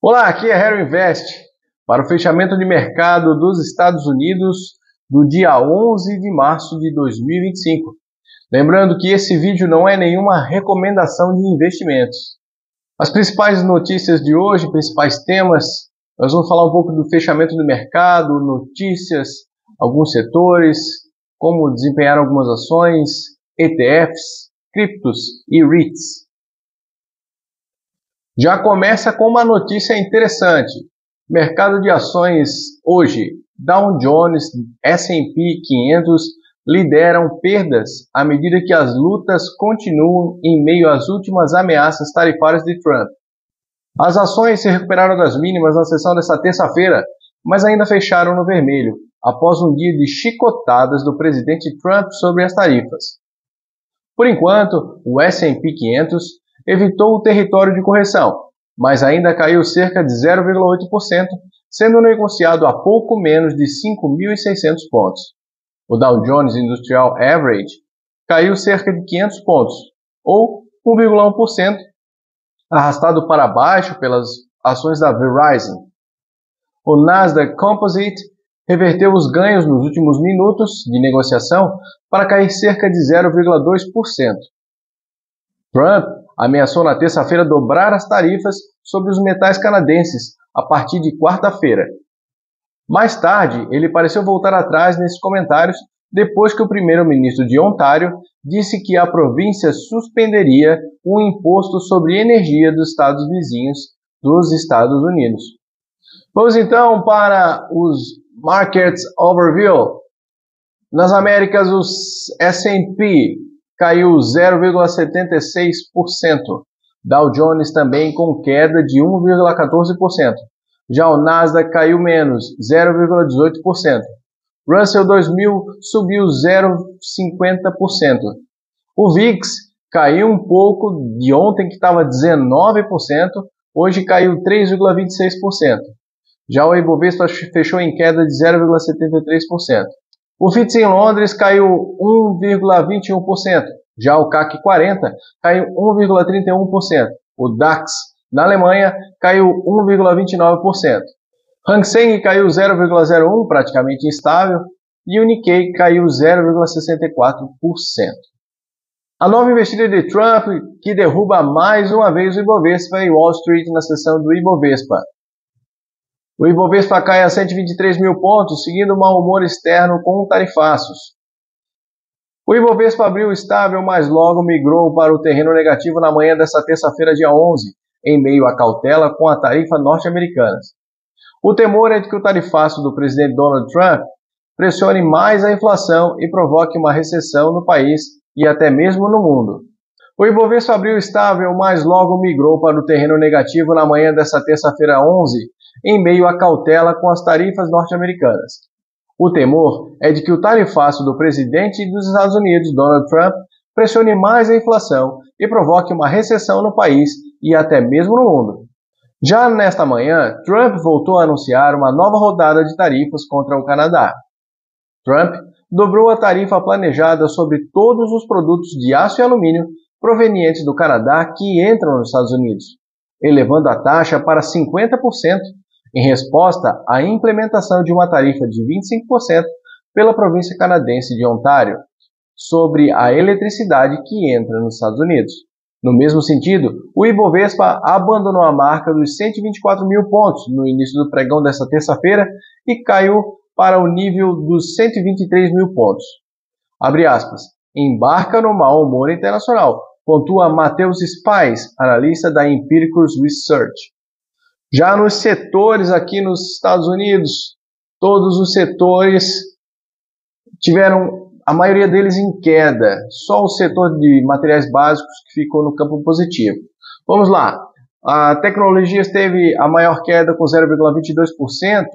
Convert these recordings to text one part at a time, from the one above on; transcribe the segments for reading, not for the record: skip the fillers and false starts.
Olá, aqui é Hero Invest para o fechamento de mercado dos Estados Unidos do dia 11 de março de 2025. Lembrando que esse vídeo não é nenhuma recomendação de investimentos. As principais notícias de hoje, principais temas, nós vamos falar um pouco do fechamento do mercado, notícias, alguns setores, como desempenhar algumas ações, ETFs, criptos e REITs. Já começa com uma notícia interessante. Mercado de ações hoje, Dow Jones, S&P 500 lideram perdas à medida que as lutas continuam em meio às últimas ameaças tarifárias de Trump. As ações se recuperaram das mínimas na sessão desta terça-feira, mas ainda fecharam no vermelho, após um dia de chicotadas do presidente Trump sobre as tarifas. Por enquanto, o S&P 500 evitou o território de correção, mas ainda caiu cerca de 0,8%, sendo negociado a pouco menos de 5.600 pontos. O Dow Jones Industrial Average caiu cerca de 500 pontos, ou 1,1%, arrastado para baixo pelas ações da Verizon. O Nasdaq Composite reverteu os ganhos nos últimos minutos de negociação para cair cerca de 0,2%. Trump ameaçou na terça-feira dobrar as tarifas sobre os metais canadenses a partir de quarta-feira. Mais tarde, ele pareceu voltar atrás nesses comentários depois que o primeiro-ministro de Ontário disse que a província suspenderia o imposto sobre energia dos estados vizinhos dos Estados Unidos. Vamos então para os Markets Overview. Nas Américas, os S&P caiu 0,76%. Dow Jones também com queda de 1,14%. Já o Nasdaq caiu menos, 0,18%. Russell 2000 subiu 0,50%. O VIX caiu um pouco de ontem, que estava 19%, hoje caiu 3,26%. Já o Ibovespa fechou em queda de 0,73%. O FTSE em Londres caiu 1,21%. Já o CAC 40 caiu 1,31%. O DAX na Alemanha caiu 1,29%. Hang Seng caiu 0,01%, praticamente instável. E o Nikkei caiu 0,64%. A nova investida de Trump, que derruba mais uma vez o Ibovespa e Wall Street na sessão do Ibovespa. O Ibovespa cai a 123 mil pontos, seguindo o mau humor externo com tarifaços. O Ibovespa abriu estável, mas logo migrou para o terreno negativo na manhã desta terça-feira, dia 11, em meio à cautela com a tarifa norte-americana. O temor é de que o tarifaço do presidente Donald Trump pressione mais a inflação e provoque uma recessão no país e até mesmo no mundo. O Ibovespa abriu estável, mas logo migrou para o terreno negativo na manhã desta terça-feira, 11, em meio à cautela com as tarifas norte-americanas. O temor é de que o tarifaço do presidente dos Estados Unidos, Donald Trump, pressione mais a inflação e provoque uma recessão no país e até mesmo no mundo. Já nesta manhã, Trump voltou a anunciar uma nova rodada de tarifas contra o Canadá. Trump dobrou a tarifa planejada sobre todos os produtos de aço e alumínio provenientes do Canadá que entram nos Estados Unidos, elevando a taxa para 50%, em resposta à implementação de uma tarifa de 25% pela província canadense de Ontário sobre a eletricidade que entra nos Estados Unidos. No mesmo sentido, o Ibovespa abandonou a marca dos 124 mil pontos no início do pregão desta terça-feira e caiu para o nível dos 123 mil pontos. Abre aspas. Embarca no mau humor internacional, pontua Matheus Spies, analista da Empiricus Research. Já nos setores aqui nos Estados Unidos, todos os setores tiveram, a maioria deles em queda, só o setor de materiais básicos que ficou no campo positivo. Vamos lá, a tecnologia teve a maior queda com 0,22%,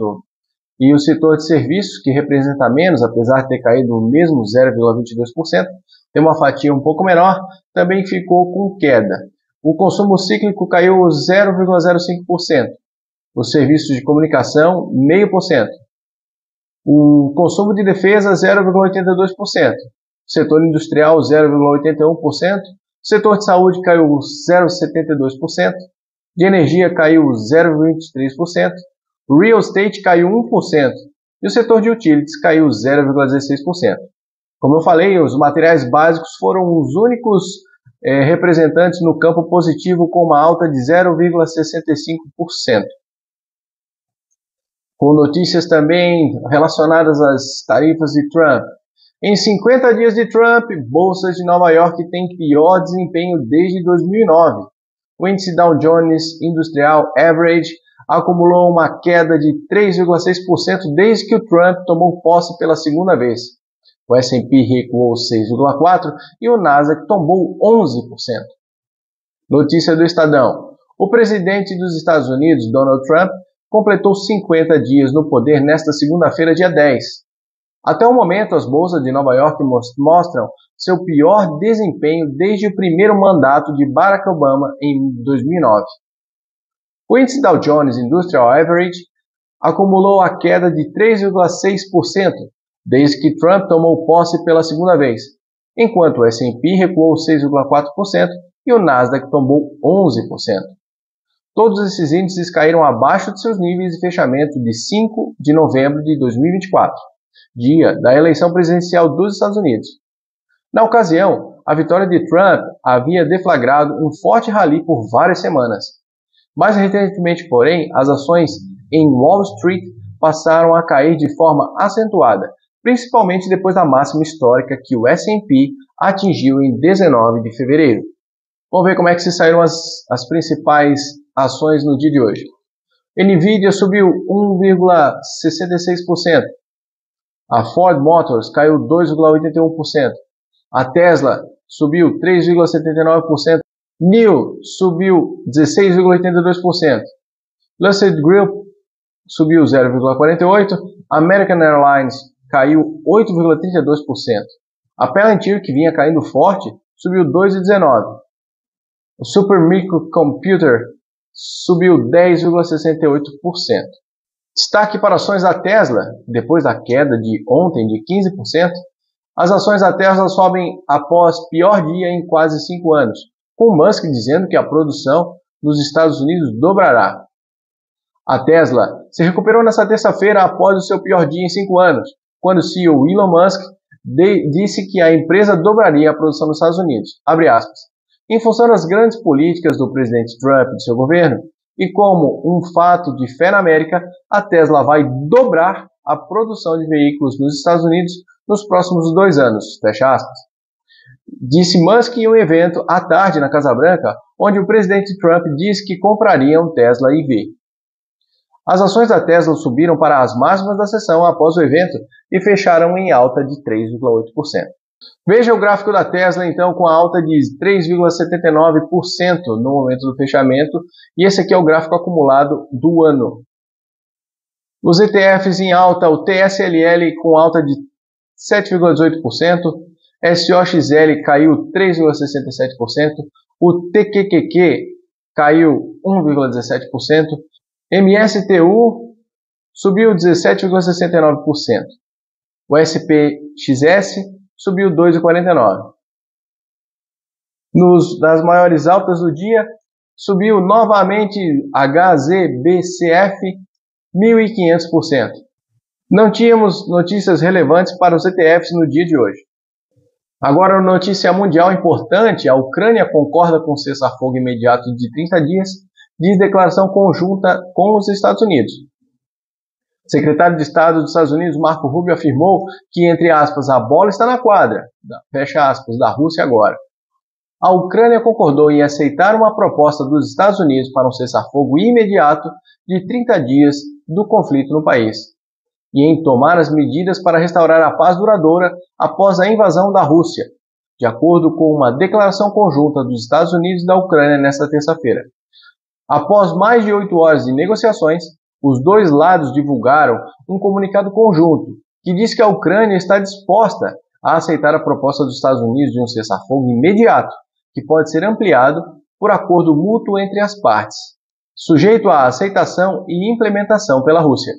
e o setor de serviços, que representa menos, apesar de ter caído o mesmo 0,22%, tem uma fatia um pouco menor, também ficou com queda. O consumo cíclico caiu 0,05%. Os serviços de comunicação, 0,5%. O consumo de defesa, 0,82%. Setor industrial, 0,81%. Setor de saúde caiu 0,72%. de energia caiu 0,23%, real estate caiu 1% e o setor de utilities caiu 0,16%. Como eu falei, os materiais básicos foram os únicos representantes no campo positivo com uma alta de 0,65%. Com notícias também relacionadas às tarifas de Trump. Em 50 dias de Trump, bolsas de Nova York têm pior desempenho desde 2009. O índice Dow Jones Industrial Average acumulou uma queda de 3,6% desde que o Trump tomou posse pela segunda vez. O S&P recuou 6,4% e o Nasdaq tombou 11%. Notícia do Estadão. O presidente dos Estados Unidos, Donald Trump, completou 50 dias no poder nesta segunda-feira, dia 10. Até o momento, as bolsas de Nova York mostram seu pior desempenho desde o primeiro mandato de Barack Obama em 2009. O índice Dow Jones Industrial Average acumulou a queda de 3,6% desde que Trump tomou posse pela segunda vez, enquanto o S&P recuou 6,4% e o Nasdaq tombou 11%. Todos esses índices caíram abaixo de seus níveis de fechamento de 5 de novembro de 2024, dia da eleição presidencial dos Estados Unidos. Na ocasião, a vitória de Trump havia deflagrado um forte rally por várias semanas. Mais recentemente, porém, as ações em Wall Street passaram a cair de forma acentuada, principalmente depois da máxima histórica que o S&P atingiu em 19 de fevereiro. Vamos ver como é que se saíram as principais ações no dia de hoje. Nvidia subiu 1,66%. A Ford Motors caiu 2,81%. A Tesla subiu 3,79%. NIO subiu 16,82%. Lucid Group subiu 0,48%. American Airlines caiu 8,32%. A Palantir, que vinha caindo forte, subiu 2,19%. O Supermicrocomputer subiu 10,68%. Destaque para ações da Tesla. Depois da queda de ontem de 15%, as ações da Tesla sobem após pior dia em quase 5 anos, com Musk dizendo que a produção nos Estados Unidos dobrará. A Tesla se recuperou nesta terça-feira após o seu pior dia em 5 anos, quando o CEO Elon Musk disse que a empresa dobraria a produção nos Estados Unidos. Abre aspas. Em função das grandes políticas do presidente Trump e de seu governo, e como um fato de fé na América, a Tesla vai dobrar a produção de veículos nos Estados Unidos nos próximos 2 anos, fecha aspas. Disse Musk em um evento à tarde na Casa Branca, onde o presidente Trump disse que compraria um Tesla EV. As ações da Tesla subiram para as máximas da sessão após o evento e fecharam em alta de 3,8%. Veja o gráfico da Tesla, então, com a alta de 3,79% no momento do fechamento, e esse aqui é o gráfico acumulado do ano. Os ETFs em alta, o TSLL com alta de 7,18%, SOXL caiu 3,67%, o TQQQ caiu 1,17%, MSTU subiu 17,69%, o SPXS subiu 2,49%. Das maiores altas do dia, subiu novamente HZBCF 1.500%. Não tínhamos notícias relevantes para os ETFs no dia de hoje. Agora, uma notícia mundial importante: a Ucrânia concorda com o cessar-fogo imediato de 30 dias, diz declaração conjunta com os Estados Unidos. O secretário de Estado dos Estados Unidos, Marco Rubio, afirmou que, entre aspas, a bola está na quadra, fecha aspas, da Rússia agora. A Ucrânia concordou em aceitar uma proposta dos Estados Unidos para um cessar-fogo imediato de 30 dias do conflito no país e em tomar as medidas para restaurar a paz duradoura após a invasão da Rússia, de acordo com uma declaração conjunta dos Estados Unidos e da Ucrânia nesta terça-feira. Após mais de 8 horas de negociações, os dois lados divulgaram um comunicado conjunto que diz que a Ucrânia está disposta a aceitar a proposta dos Estados Unidos de um cessar-fogo imediato, que pode ser ampliado por acordo mútuo entre as partes, sujeito à aceitação e implementação pela Rússia.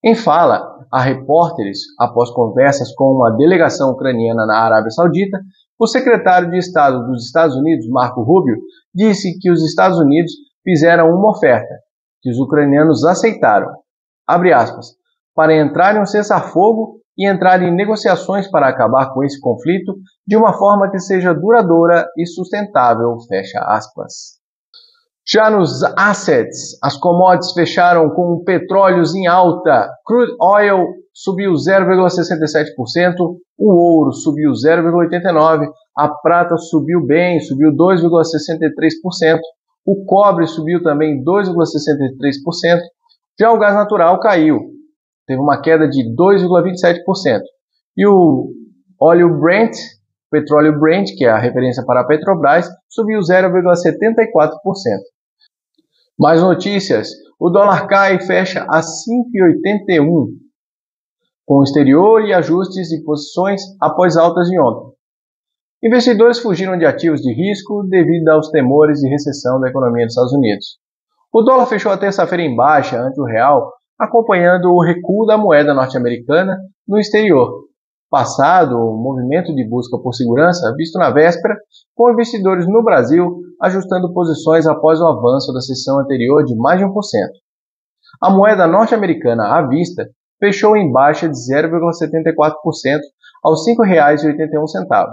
Em fala a repórteres, após conversas com uma delegação ucraniana na Arábia Saudita, o secretário de Estado dos Estados Unidos, Marco Rubio, disse que os Estados Unidos fizeram uma oferta, que os ucranianos aceitaram, abre aspas, para entrar em um cessar-fogo e entrar em negociações para acabar com esse conflito de uma forma que seja duradoura e sustentável, fecha aspas. Já nos assets, as commodities fecharam com petróleos em alta. Crude oil subiu 0,67%, o ouro subiu 0,89%, a prata subiu bem, subiu 2,63%, o cobre subiu também 2,63%, já o gás natural caiu, teve uma queda de 2,27%. E o óleo Brent, petróleo Brent, que é a referência para a Petrobras, subiu 0,74%. Mais notícias, o dólar cai e fecha a 5,81, com o exterior e ajustes de posições após altas de ontem. Investidores fugiram de ativos de risco devido aos temores de recessão da economia dos Estados Unidos. O dólar fechou a terça-feira em baixa ante o real, acompanhando o recuo da moeda norte-americana no exterior, passado o movimento de busca por segurança visto na véspera, com investidores no Brasil ajustando posições após o avanço da sessão anterior de mais de 1%. A moeda norte-americana à vista fechou em baixa de 0,74% aos R$ 5,81.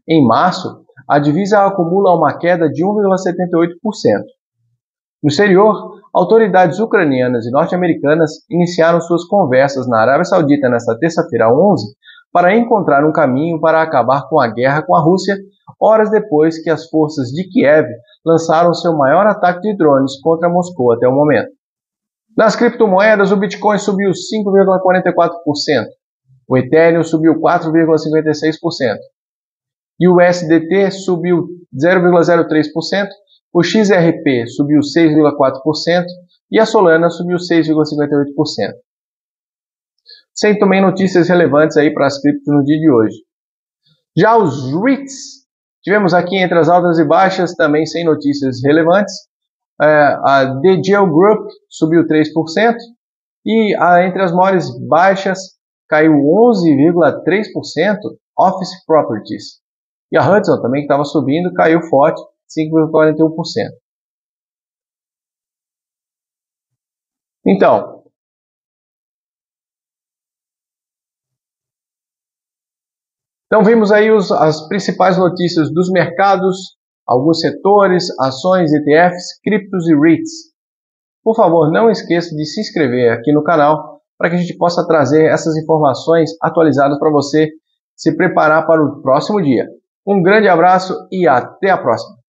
Em março, a divisa acumula uma queda de 1,78%. No exterior, autoridades ucranianas e norte-americanas iniciaram suas conversas na Arábia Saudita nesta terça-feira, 11, para encontrar um caminho para acabar com a guerra com a Rússia, horas depois que as forças de Kiev lançaram seu maior ataque de drones contra Moscou até o momento. Nas criptomoedas, o Bitcoin subiu 5,44%, o Ethereum subiu 4,56%, e o USDT subiu 0,03%, o XRP subiu 6,4% e a Solana subiu 6,58%. Sem também notícias relevantes aí para as criptos no dia de hoje. Já os REITs, tivemos aqui entre as altas e baixas, também sem notícias relevantes. A DGL Group subiu 3% e entre as maiores baixas caiu 11,3% Office Properties. E a Hudson também, que estava subindo, caiu forte, 5,41%. Então, vimos aí as principais notícias dos mercados, alguns setores, ações, ETFs, criptos e REITs. Por favor, não esqueça de se inscrever aqui no canal para que a gente possa trazer essas informações atualizadas para você se preparar para o próximo dia. Um grande abraço e até a próxima!